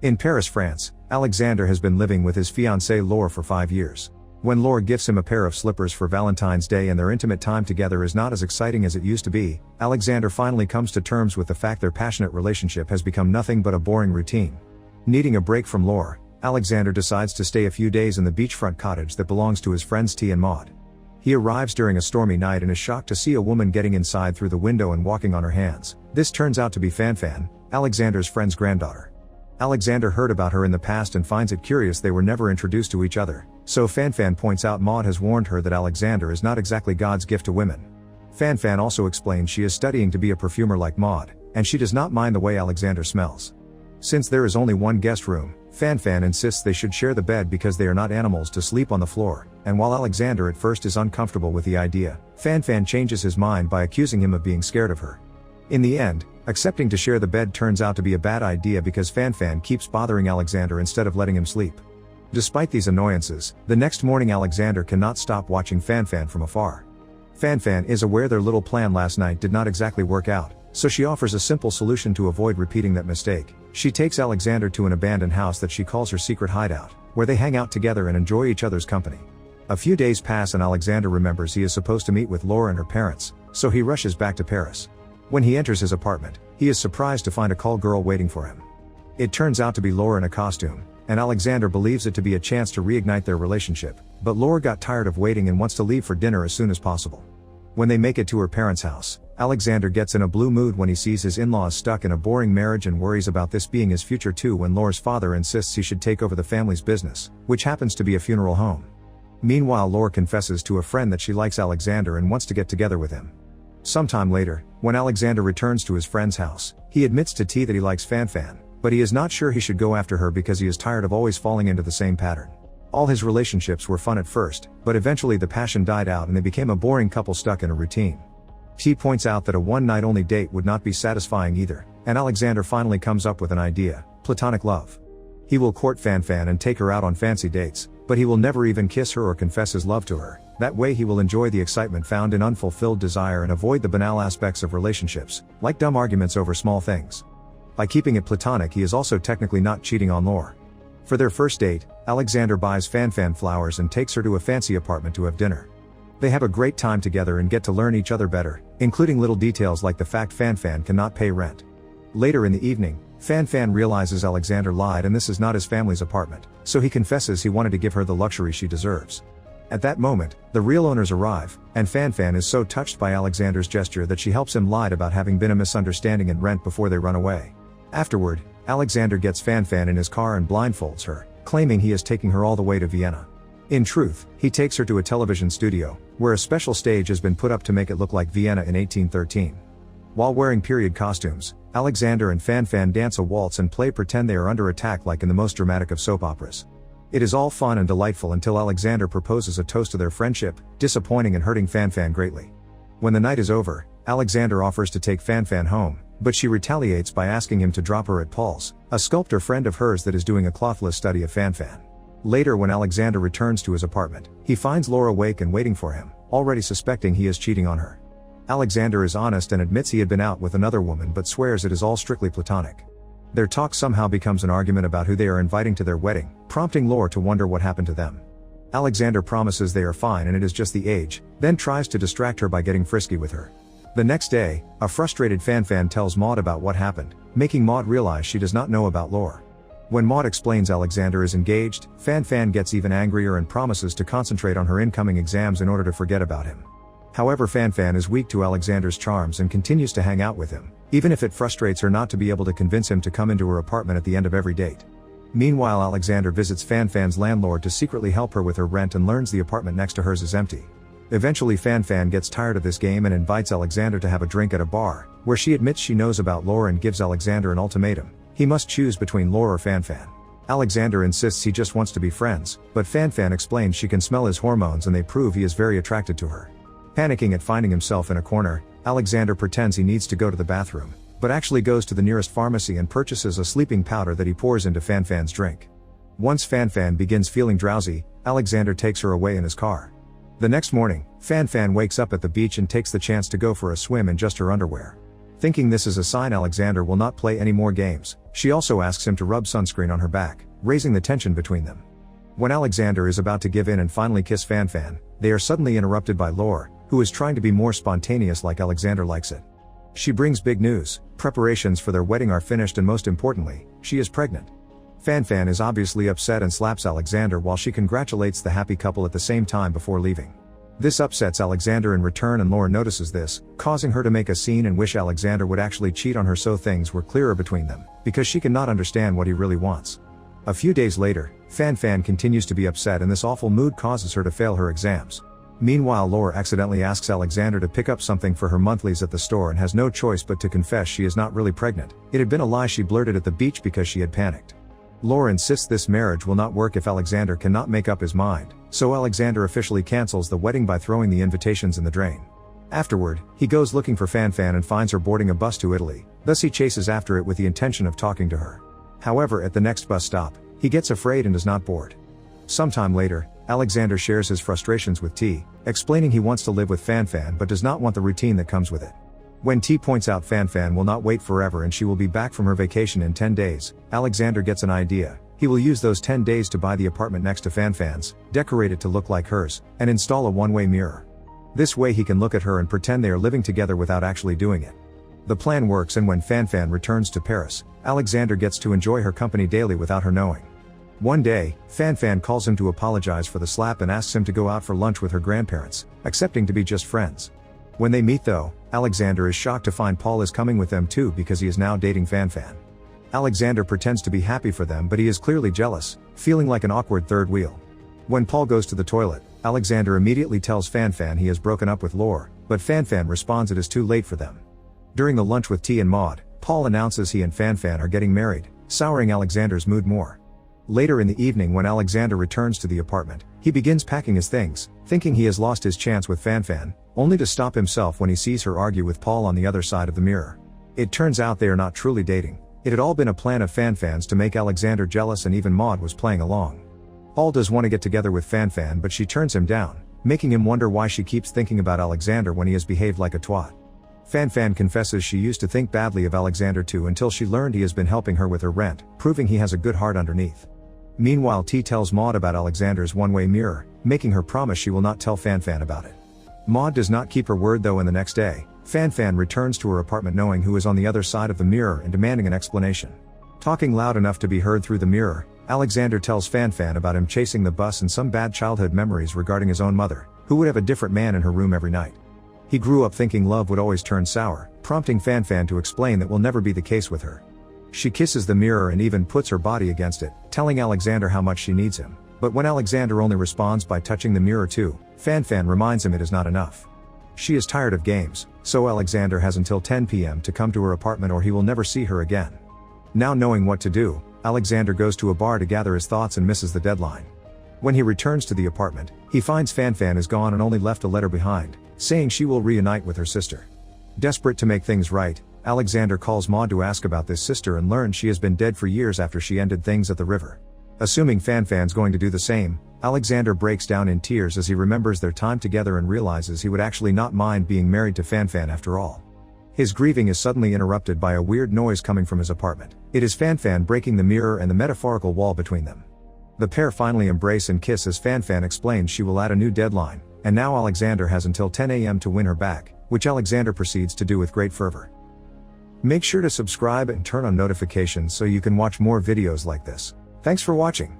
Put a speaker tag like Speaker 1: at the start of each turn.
Speaker 1: In Paris, France, Alexander has been living with his fiancée Laure for 5 years. When Laure gifts him a pair of slippers for Valentine's Day and their intimate time together is not as exciting as it used to be, Alexander finally comes to terms with the fact their passionate relationship has become nothing but a boring routine. Needing a break from Laure, Alexander decides to stay a few days in the beachfront cottage that belongs to his friends T and Maud. He arrives during a stormy night and is shocked to see a woman getting inside through the window and walking on her hands. This turns out to be Fan, Alexander's friend's granddaughter. Alexander heard about her in the past and finds it curious they were never introduced to each other, so Fan points out Maud has warned her that Alexander is not exactly God's gift to women. Fan also explains she is studying to be a perfumer like Maud, and she does not mind the way Alexander smells. Since there is only one guest room, Fan insists they should share the bed because they are not animals to sleep on the floor, and while Alexander at first is uncomfortable with the idea, Fan changes his mind by accusing him of being scared of her. In the end, accepting to share the bed turns out to be a bad idea because Fan keeps bothering Alexander instead of letting him sleep. Despite these annoyances, the next morning Alexander cannot stop watching Fan from afar. Fan is aware their little plan last night did not exactly work out, so she offers a simple solution to avoid repeating that mistake. She takes Alexander to an abandoned house that she calls her secret hideout, where they hang out together and enjoy each other's company. A few days pass and Alexander remembers he is supposed to meet with Laure and her parents, so he rushes back to Paris. When he enters his apartment, he is surprised to find a call girl waiting for him. It turns out to be Laure in a costume, and Alexander believes it to be a chance to reignite their relationship, but Laure got tired of waiting and wants to leave for dinner as soon as possible. When they make it to her parents' house, Alexander gets in a blue mood when he sees his in-laws stuck in a boring marriage and worries about this being his future too when Laure's father insists he should take over the family's business, which happens to be a funeral home. Meanwhile, Laure confesses to a friend that she likes Alexander and wants to get together with him. Sometime later, when Alexander returns to his friend's house, he admits to T that he likes Fan, but he is not sure he should go after her because he is tired of always falling into the same pattern. All his relationships were fun at first, but eventually the passion died out and they became a boring couple stuck in a routine. T points out that a one-night-only date would not be satisfying either, and Alexander finally comes up with an idea: platonic love. He will court Fan and take her out on fancy dates, but he will never even kiss her or confess his love to her. That way he will enjoy the excitement found in unfulfilled desire and avoid the banal aspects of relationships, like dumb arguments over small things. By keeping it platonic, he is also technically not cheating on Laure. For their first date, Alexander buys Fan flowers and takes her to a fancy apartment to have dinner. They have a great time together and get to learn each other better, including little details like the fact Fan cannot pay rent. Later in the evening, Fan realizes Alexander lied and this is not his family's apartment, so he confesses he wanted to give her the luxury she deserves. At that moment, the real owners arrive, and Fan is so touched by Alexander's gesture that she helps him lie about having been a misunderstanding and rent before they run away. Afterward, Alexander gets Fan in his car and blindfolds her, claiming he is taking her all the way to Vienna. In truth, he takes her to a television studio, where a special stage has been put up to make it look like Vienna in 1813. While wearing period costumes, Alexander and Fan dance a waltz and play pretend they are under attack like in the most dramatic of soap operas. It is all fun and delightful until Alexander proposes a toast to their friendship, disappointing and hurting Fan greatly. When the night is over, Alexander offers to take Fan home, but she retaliates by asking him to drop her at Paul's, a sculptor friend of hers that is doing a clothless study of Fan. Later, when Alexander returns to his apartment, he finds Laure awake and waiting for him, already suspecting he is cheating on her. Alexander is honest and admits he had been out with another woman but swears it is all strictly platonic. Their talk somehow becomes an argument about who they are inviting to their wedding, prompting Laure to wonder what happened to them. Alexander promises they are fine and it is just the age, then tries to distract her by getting frisky with her. The next day, a frustrated Fan tells Maud about what happened, making Maud realize she does not know about Laure. When Maud explains Alexander is engaged, Fan gets even angrier and promises to concentrate on her incoming exams in order to forget about him. However, Fan is weak to Alexander's charms and continues to hang out with him, even if it frustrates her not to be able to convince him to come into her apartment at the end of every date. Meanwhile, Alexander visits Fan's landlord to secretly help her with her rent and learns the apartment next to hers is empty. Eventually, Fan gets tired of this game and invites Alexander to have a drink at a bar, where she admits she knows about Laure and gives Alexander an ultimatum. He must choose between Laure or Fan. Alexander insists he just wants to be friends, but Fan explains she can smell his hormones and they prove he is very attracted to her. Panicking at finding himself in a corner, Alexander pretends he needs to go to the bathroom, but actually goes to the nearest pharmacy and purchases a sleeping powder that he pours into Fan's drink. Once Fan begins feeling drowsy, Alexander takes her away in his car. The next morning, Fan wakes up at the beach and takes the chance to go for a swim in just her underwear. Thinking this is a sign Alexander will not play any more games, she also asks him to rub sunscreen on her back, raising the tension between them. When Alexander is about to give in and finally kiss Fan Fan, they are suddenly interrupted by Laure, who is trying to be more spontaneous like Alexander likes it. She brings big news: preparations for their wedding are finished and most importantly, she is pregnant. Fan Fan is obviously upset and slaps Alexander while she congratulates the happy couple at the same time before leaving. This upsets Alexander in return and Laure notices this, causing her to make a scene and wish Alexander would actually cheat on her so things were clearer between them, because she cannot understand what he really wants. A few days later, Fan Fan continues to be upset and this awful mood causes her to fail her exams. Meanwhile, Laure accidentally asks Alexander to pick up something for her monthlies at the store and has no choice but to confess she is not really pregnant. It had been a lie she blurted at the beach because she had panicked. Laure insists this marriage will not work if Alexander cannot make up his mind, so Alexander officially cancels the wedding by throwing the invitations in the drain. Afterward, he goes looking for Fan Fan and finds her boarding a bus to Italy, thus he chases after it with the intention of talking to her. However, at the next bus stop, he gets afraid and does not board. Sometime later, Alexander shares his frustrations with T, explaining he wants to live with Fan Fan but does not want the routine that comes with it. When T points out Fan Fan will not wait forever and she will be back from her vacation in 10 days, Alexander gets an idea. He will use those 10 days to buy the apartment next to Fan Fan's, decorate it to look like hers, and install a one-way mirror. This way he can look at her and pretend they are living together without actually doing it. The plan works, and when Fan Fan returns to Paris, Alexander gets to enjoy her company daily without her knowing. One day, Fan Fan calls him to apologize for the slap and asks him to go out for lunch with her grandparents, accepting to be just friends. When they meet though, Alexander is shocked to find Paul is coming with them too because he is now dating Fan Fan. Alexander pretends to be happy for them but he is clearly jealous, feeling like an awkward third wheel. When Paul goes to the toilet, Alexander immediately tells Fan Fan he has broken up with Laure, but Fan Fan responds it is too late for them. During the lunch with T and Maud, Paul announces he and Fan Fan are getting married, souring Alexander's mood more. Later in the evening when Alexander returns to the apartment, he begins packing his things, thinking he has lost his chance with Fan Fan, only to stop himself when he sees her argue with Paul on the other side of the mirror. It turns out they are not truly dating. It had all been a plan of Fan Fan's to make Alexander jealous, and even Maud was playing along. Paul does want to get together with Fan Fan but she turns him down, making him wonder why she keeps thinking about Alexander when he has behaved like a twat. Fan Fan confesses she used to think badly of Alexander too until she learned he has been helping her with her rent, proving he has a good heart underneath. Meanwhile, T tells Maud about Alexander's one-way mirror, making her promise she will not tell Fan Fan about it. Maud does not keep her word though, and the next day, Fan Fan returns to her apartment knowing who is on the other side of the mirror and demanding an explanation. Talking loud enough to be heard through the mirror, Alexander tells Fan Fan about him chasing the bus and some bad childhood memories regarding his own mother, who would have a different man in her room every night. He grew up thinking love would always turn sour, prompting Fan Fan to explain that will never be the case with her. She kisses the mirror and even puts her body against it, telling Alexander how much she needs him. But when Alexander only responds by touching the mirror too, Fan Fan reminds him it is not enough. She is tired of games, so Alexander has until 10 p.m. to come to her apartment or he will never see her again. Now knowing what to do, Alexander goes to a bar to gather his thoughts and misses the deadline. When he returns to the apartment, he finds Fan Fan is gone and only left a letter behind, saying she will reunite with her sister. Desperate to make things right, Alexander calls Maud to ask about this sister and learns she has been dead for years after she ended things at the river. Assuming Fan Fan's going to do the same, Alexander breaks down in tears as he remembers their time together and realizes he would actually not mind being married to Fan Fan after all. His grieving is suddenly interrupted by a weird noise coming from his apartment. It is Fan Fan breaking the mirror and the metaphorical wall between them. The pair finally embrace and kiss as Fan Fan explains she will add a new deadline, and now Alexander has until 10 a.m. to win her back, which Alexander proceeds to do with great fervor. Make sure to subscribe and turn on notifications so you can watch more videos like this. Thanks for watching.